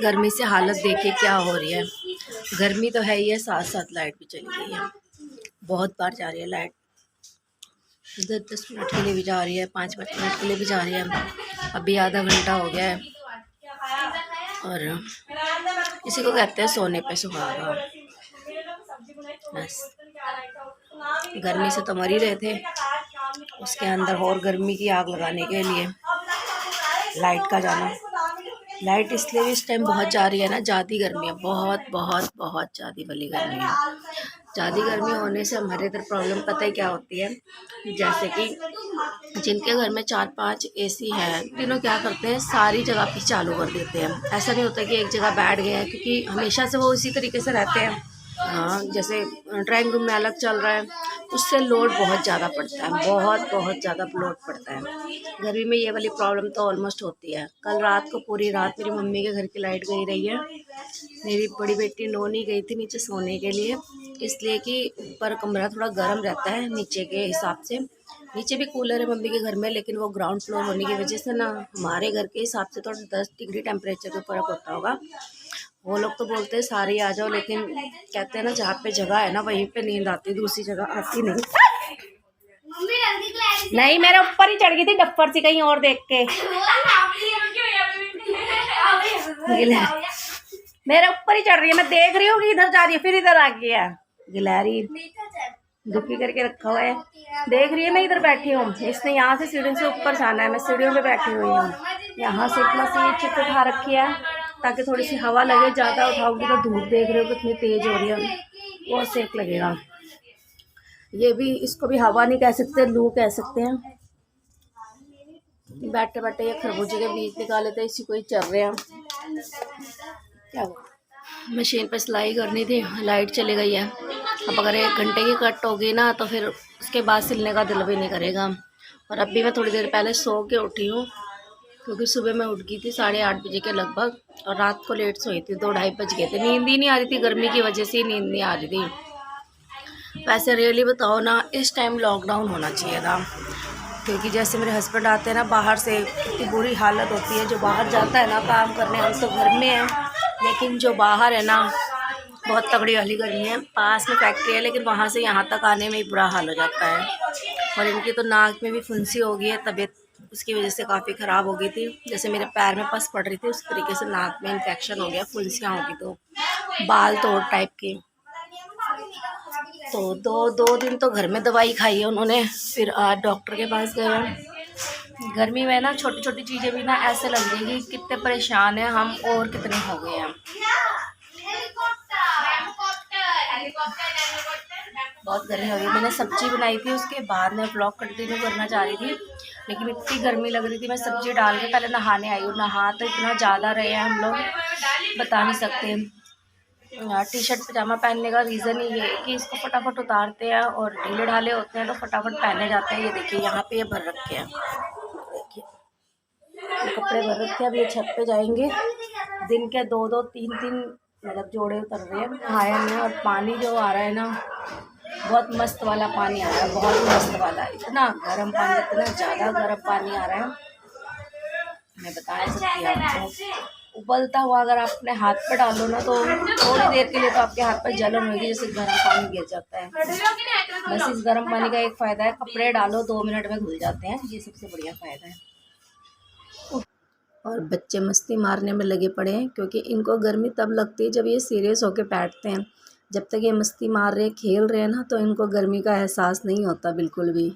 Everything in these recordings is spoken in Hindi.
गर्मी से हालत देखिए क्या हो रही है। गर्मी तो है ही है, साथ साथ लाइट भी चली गई है। बहुत बार जा रही है लाइट, 10 मिनट के लिए भी जा रही है, 5 मिनट के लिए भी जा रही है। अभी आधा घंटा हो गया है और इसी को कहते हैं सोने पे सुहागा। बस गर्मी से तो मर ही रहे थे, उसके अंदर और गर्मी की आग लगाने के लिए लाइट का जाना। लाइट इसलिए भी इस टाइम बहुत जा रही है ना, ज़्यादा गर्मी है, बहुत बहुत बहुत ज़्यादा वाली गर्मी है। ज़्यादा गर्मी होने से हमारे इधर प्रॉब्लम पता है क्या होती है, जैसे कि जिनके घर में 4-5 एसी है, तीनों क्या करते हैं सारी जगह पे चालू कर देते हैं। ऐसा नहीं होता कि एक जगह बैठ गए हैं, क्योंकि हमेशा से वो इसी तरीके से रहते हैं। हाँ, जैसे ड्राइंग रूम में अलग चल रहा है, उससे लोड बहुत ज़्यादा पड़ता है, बहुत ज़्यादा लोड पड़ता है। गर्मी में ये वाली प्रॉब्लम तो ऑलमोस्ट होती है। कल रात को पूरी रात मेरी मम्मी के घर की लाइट गई रही है। मेरी बड़ी बेटी नोनी गई थी नीचे सोने के लिए, इसलिए कि ऊपर कमरा थोड़ा गर्म रहता है नीचे के हिसाब से। नीचे भी कूलर है मम्मी के घर में, लेकिन वो ग्राउंड फ्लोर होने की वजह से ना हमारे घर के हिसाब से तो 10 डिग्री टेम्परेचर का फ़र्क होता होगा। वो लोग तो बोलते हैं सारे आ जाओ, लेकिन कहते हैं ना जहाँ पे जगह है ना वहीं पे नींद आती, दूसरी जगह आती नहीं। नहीं, मेरे ऊपर ही चढ़ गई थी डफ्फर सी कहीं और देख के। मेरे ऊपर ही चढ़ रही है, मैं देख रही हूँ कि इधर जा रही है, फिर इधर आ गया। गिलहरी दुखी करके रखा हुआ है, देख रही है मैं इधर बैठी हूँ। इसने यहाँ से सीढ़ियों से ऊपर जाना है, मैं सीढ़ियों पे बैठी हुई हूँ। यहाँ से इतना सी चिप उठा रखी है ताकि थोड़ी सी हवा लगे। ज़्यादा उठाओगी तो धूप देख रहे हो कितनी तेज हो रही है, वो सेक लगेगा। ये भी, इसको भी हवा नहीं कह सकते, लू कह सकते हैं। बैठे बैठे ये खरबूजे के बीज निकाले थे, इसी को ही चल रहे हैं। क्या मशीन पे सिलाई करनी थी, लाइट चली गई है। अब अगर 1 घंटे की कट होगी ना तो फिर उसके बाद सिलने का दिल भी नहीं करेगा। और अभी मैं थोड़ी देर पहले सो के उठी हूँ, क्योंकि सुबह मैं उठ गई थी 8:30 बजे के लगभग, और रात को लेट सोई थी, 2-2:30 बज गए थे। नींद ही नहीं आ रही थी, गर्मी की वजह से नींद नहीं आ रही थी। वैसे रियली बताओ ना, इस टाइम लॉकडाउन होना चाहिए था, क्योंकि जैसे मेरे हस्बैंड आते हैं ना बाहर से, इतनी बुरी हालत होती है। जो बाहर जाता है ना काम करने, हम तो घर में हैं, लेकिन जो बाहर है ना बहुत तगड़ी वाली गर्मी है। पास में फैक्ट्री है, लेकिन वहाँ से यहाँ तक आने में ही बुरा हाल हो जाता है। और इनकी तो नाक में भी फुंसी हो गई है, तबीयत उसकी वजह से काफ़ी ख़राब हो गई थी। जैसे मेरे पैर में पस पड़ रही थी, उस तरीके से नाक में इन्फेक्शन हो गया, फुंसियाँ होगी तो बाल तोड़ टाइप की। तो दो दिन तो घर में दवाई खाई है उन्होंने, फिर आज डॉक्टर के पास गए। गर्मी में ना छोटी छोटी चीज़ें भी ना ऐसे लग रही है कि कितने परेशान हैं हम, और कितने हो गए हैं। बहुत गर्मी हो गई। मैंने सब्जी बनाई थी, उसके बाद मैं ब्लॉग कंटिन्यू करना चाह रही थी, लेकिन इतनी गर्मी लग रही थी। मैं सब्जी डाल के पहले नहाने आई हूँ। नहा तो इतना ज़्यादा रहे हैं हम लोग, बता नहीं सकते। टी शर्ट पजामा पहनने का रीज़न ही ये है कि इसको फटाफट उतारते हैं, और ढीले ढाले होते हैं तो फटाफट पहने जाते हैं। ये देखिए यहाँ पे ये भर रखे हैं, देखिए ये कपड़े भर रखे हैं। अब ये छत पे जाएंगे, दिन के 2-2, 3-3 मतलब जोड़े उतर रहे हैं, नहाए हैं। और पानी जो आ रहा है ना, बहुत मस्त वाला पानी आ रहा है, बहुत मस्त वाला। इतना गर्म पानी, इतना ज़्यादा गर्म पानी आ रहा है, मैं बता नहीं सकती आपको। उबलता हुआ अगर आप अपने हाथ पे डालो ना, तो थोड़ी देर के लिए तो आपके हाथ पर जलन होगी, जैसे गर्म पानी गिर जाता है। बस इस गर्म पानी का एक फ़ायदा है, कपड़े डालो 2 मिनट में धुल जाते हैं, ये सबसे बढ़िया फ़ायदा है। और बच्चे मस्ती मारने में लगे पड़े हैं, क्योंकि इनको गर्मी तब लगती है जब ये सीरियस होके बैठते हैं। जब तक ये मस्ती मार रहे, खेल रहे हैं ना, तो इनको गर्मी का एहसास नहीं होता बिल्कुल भी।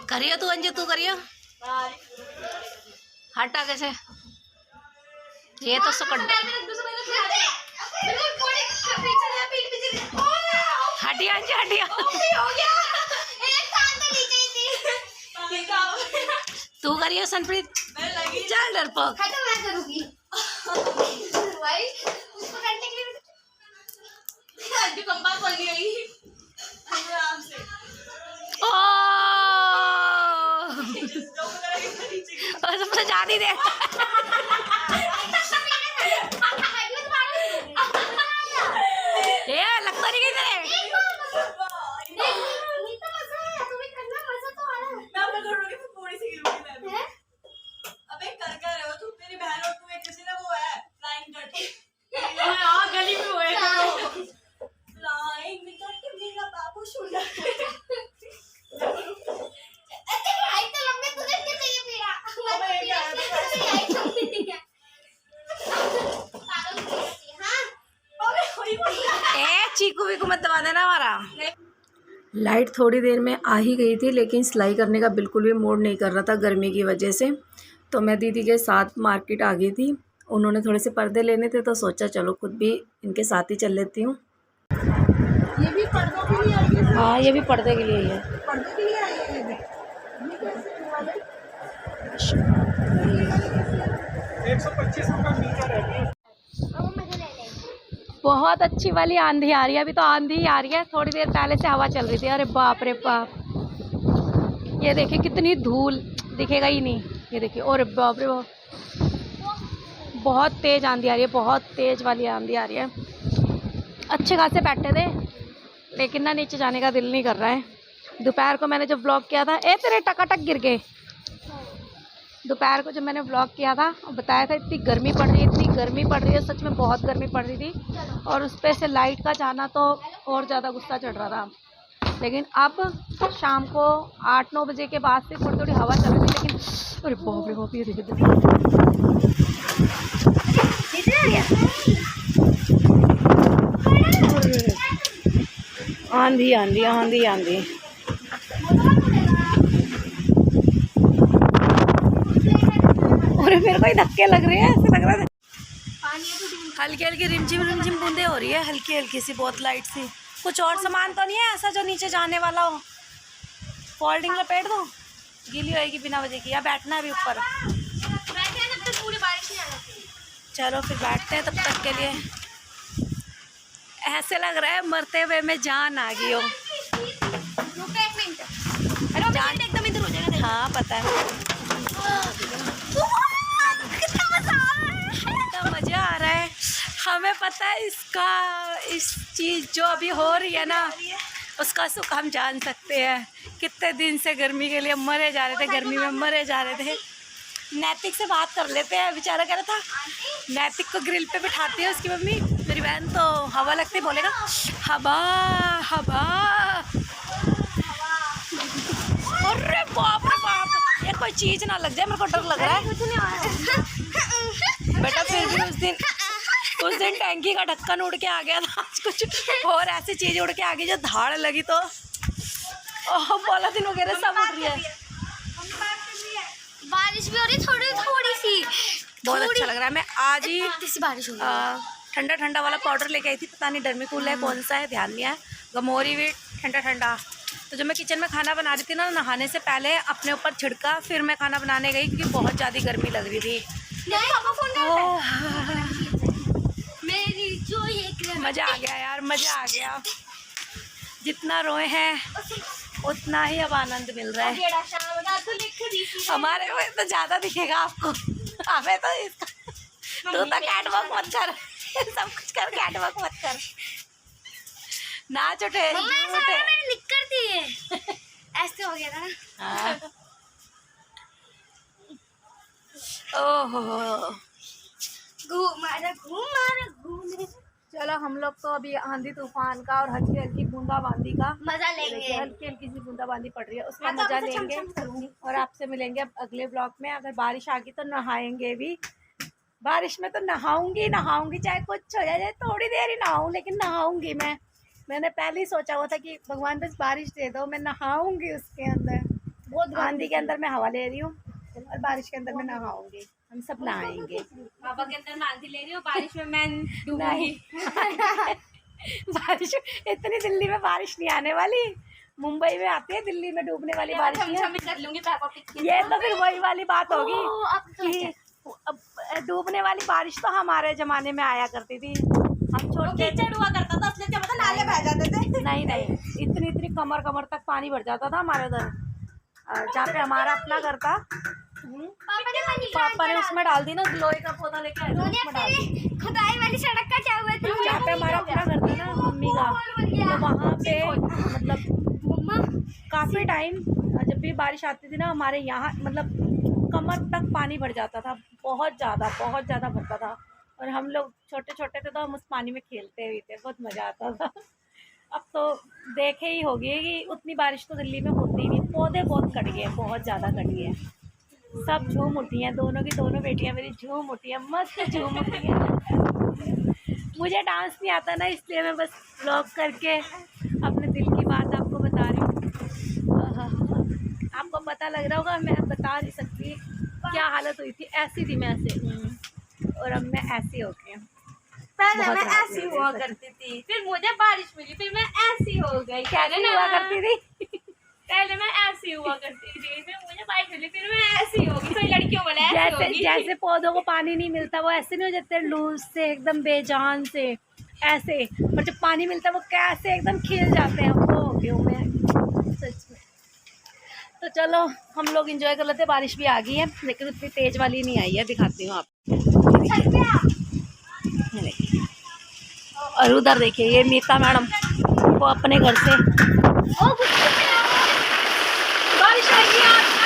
करियो तू अंजू, तू करियो, हटा कैसे, ये तो हटिया अंजू हटिया। तू करियो संप्रीत, चल डरपोक। थोड़ी देर। ये लगता नहीं तेरे। गली में चीकू वीकू मत दबा देना हमारा। लाइट थोड़ी देर में आ ही गई थी, लेकिन सिलाई करने का बिल्कुल भी मूड नहीं कर रहा था गर्मी की वजह से। तो मैं दीदी के साथ मार्केट आ गई थी। उन्होंने थोड़े से पर्दे लेने थे तो सोचा चलो खुद भी इनके साथ ही चल लेती हूँ। ये भी पर्दों के लिए आई है। हाँ, ये भी पर्दे के लिए ही है। पर्दों के लिए आई है। ये कैसे वाले 125 रुपये मीटर है। बहुत अच्छी वाली आंधी आ रही है। अभी तो आंधी ही आ रही है, थोड़ी देर पहले से हवा चल रही थी। अरे बाप रे बाप, ये देखिए कितनी धूल, दिखेगा ही नहीं। ये देखिए, और बाप रे बाप, बहुत तेज आंधी आ रही है, बहुत तेज वाली आंधी आ रही है। अच्छे खासे बैठे थे, लेकिन ना नीचे जाने का दिल नहीं कर रहा है। दोपहर को मैंने जब व्लॉग किया था, तेरे टकाटक गिर गए। दोपहर को जब मैंने व्लॉग किया था और बताया था इतनी गर्मी पड़ रही है, इतनी गर्मी पड़ रही है, सच में बहुत गर्मी पड़ रही थी। और उस पर से लाइट का जाना तो और ज़्यादा गुस्सा चढ़ रहा था। लेकिन अब शाम को 8-9 बजे के बाद से थोड़ी थोड़ी हवा चल रही थी। लेकिन अरे बाप रे बाप, ये देखिए आंधी आंधी आंधी आंधी। और मेरे को ही धक्के लग रहे हैं, ऐसे लग रहा है हल्की हल्की रिमझिम बूंदे हो रही है, हल्की हल्की सी, बहुत लाइट सी। कुछ और सामान तो नहीं है ऐसा जो नीचे जाने वाला हो? फोल्डिंग लपेट दो, गीली होएगी बिना वजह की। या बैठना है अभी ऊपर? पूरी बारिश नहीं आ रही। चलो फिर बैठते हैं तब तक के लिए। ऐसे लग रहा है मरते हुए में जान आ गई हो। एक मिनट, जान एकदम इधर हो जाएगा। हाँ पता है, कितना मज़ा आ रहा है। हमें पता है इसका, इस चीज़ जो अभी हो रही है ना, उसका सुख हम जान सकते हैं। कितने दिन से गर्मी के लिए मरे जा रहे थे, गर्मी में मरे जा रहे थे। नैतिक से बात कर लेते हैं। बेचारा कह रहा था नैतिक को ग्रिल पे बिठाती है उसकी मम्मी, मेरी बहन, तो हवा लगती बोलेगा हवा हवा। अरे बाप रे बाप, ये कोई चीज़ ना लग जाए, मेरे को डर लग रहा है। बेटा फिर भी उस दिन टैंकी का ढक्कन उड़ के आ गया था, आज कुछ और ऐसी चीज़ उड़ के आ गई जो धाड़ लगी तो पॉलिथीन वगैरह सब उड़ रही है। बारिश भी हो रही, थोड़ी थोड़ी सी, बहुत अच्छा लग रहा है। मैं आज ही बारिश हो रही। ठंडा ठंडा वाला पाउडर लेके आई थी, पता नहीं डर्मीकूल है कौन सा है, ध्यान नहीं है। गमोरी भी ठंडा ठंडा। तो जब मैं किचन में खाना बना रही थी ना, नहाने से पहले अपने ऊपर छिड़का, फिर मैं खाना बनाने गई क्योंकि बहुत ज़्यादा गर्मी लग रही थी। मेरी जो ये मज़ा आ गया यार, मज़ा आ गया। जितना रोए हैं उतना ही अब आनंद मिल रहा है। हमारे में तो ज़्यादा दिखेगा आपको, हमें तो इसका तू तो कैट वॉक मत कर, सब कुछ कर, कैट वॉक मत कर, नाच उठे उठे। निकल दी है ऐसे हो गया था ना। ओहो, घूम। चलो हम लोग तो अभी आंधी तूफान का और हल्की हल्की बूंदाबांदी का मजा लेंगे। हल्की हल्की सी बूंदाबांदी पड़ रही है, उसका मजा लेंगे। और आपसे मिलेंगे अब अगले ब्लॉग में। अगर बारिश आ गई तो नहाएंगे भी। बारिश में तो नहाऊंगी चाहे कुछ हो जाए, थोड़ी देर ही नहाऊं, लेकिन नहाऊंगी। मैंने पहले ही सोचा हुआ था कि भगवान बस बारिश दे दो, मैं नहाऊंगी उसके अंदर। बहुत आंधी के अंदर मैं हवा ले रही हूँ और बारिश के अंदर मैं नहाऊंगी। हम सब नहाएंगे। बाबा के अंदर मैं आंधी ले रही हूँ, बारिश में मैं डूबूंगी। बारिश इतनी, दिल्ली में बारिश नहीं आने वाली, मुंबई में आती है, दिल्ली में डूबने वाली बारिश है। कर लूंगी पापा की। ये तो फिर वही वाली बात होगी कि कि डूबने वाली बारिश तो हमारे जमाने में आया करती थी। हम छोटे हुआ करता था, असली मतलब नाले बह जाते थे। नहीं, इतनी कमर तक पानी भर जाता था हमारे उधर, जहाँ पे हमारा अपना घर था पापा ने मनी पापा ने उसमें डाल दी ना, गिलोय का पौधा लेके आए थे, उन्होंने उसमें डाल दी। अपनी खुदाई वाली सड़क का क्या हुआ था? जहाँ पे हमारा अपना घर था ना मम्मी का, तो वहाँ पे मतलब मम्मा काफ़ी टाइम जब भी बारिश आती थी ना हमारे यहाँ, मतलब कमर तक पानी भर जाता था, बहुत ज़्यादा भरता था। और हम लोग छोटे छोटे थे तो हम उस पानी में खेलते भी थे, बहुत मज़ा आता था। अब तो देखे ही होगी कि उतनी बारिश तो दिल्ली में होती ही नहीं, पौधे बहुत कट गए, बहुत ज़्यादा कट गए। सब झूम उठी हैं, दोनों की दोनों बेटियां मेरी झूम उठी हैं, मस्त झूम उठी हैं। मुझे डांस नहीं आता ना, इसलिए मैं बस व्लॉग करके अपने दिल की बात आपको बता रही हूँ। आपको पता लग रहा होगा, मैं बता नहीं सकती क्या हालत हुई थी। ऐसी थी मैं, ऐसे, और अब मैं ऐसी हो गई हूँ। पहले बहुत मैं राहत ऐसी मिली हुआ सच। करती थी, फिर मुझे बारिश मिली, फिर मैं ऐसी हो गई। कैसी हुआ करती थी? पहले मैं ऐसी हुआ करती थी, फिर मुझे बारिश मिली, फिर मैं ऐसी हो गई। कोई लड़कियों वाला ऐसी जैसे होगी। जैसे पौधों को पानी नहीं मिलता वो ऐसे नहीं हो जाते लूज से, एकदम बेजान से ऐसे, और जब पानी मिलता है वो कैसे एकदम खिल जाते हैं, वो हो गई हूँ मैं सच में। तो चलो हम लोग एंजॉय कर लेते हैं। बारिश भी आ गई है लेकिन उतनी तेज वाली नहीं आई है, दिखाती हूँ आपको। ये देखिए, और उधर देखिए ये मीता मैडम वो अपने घर से, बारिश आ गई।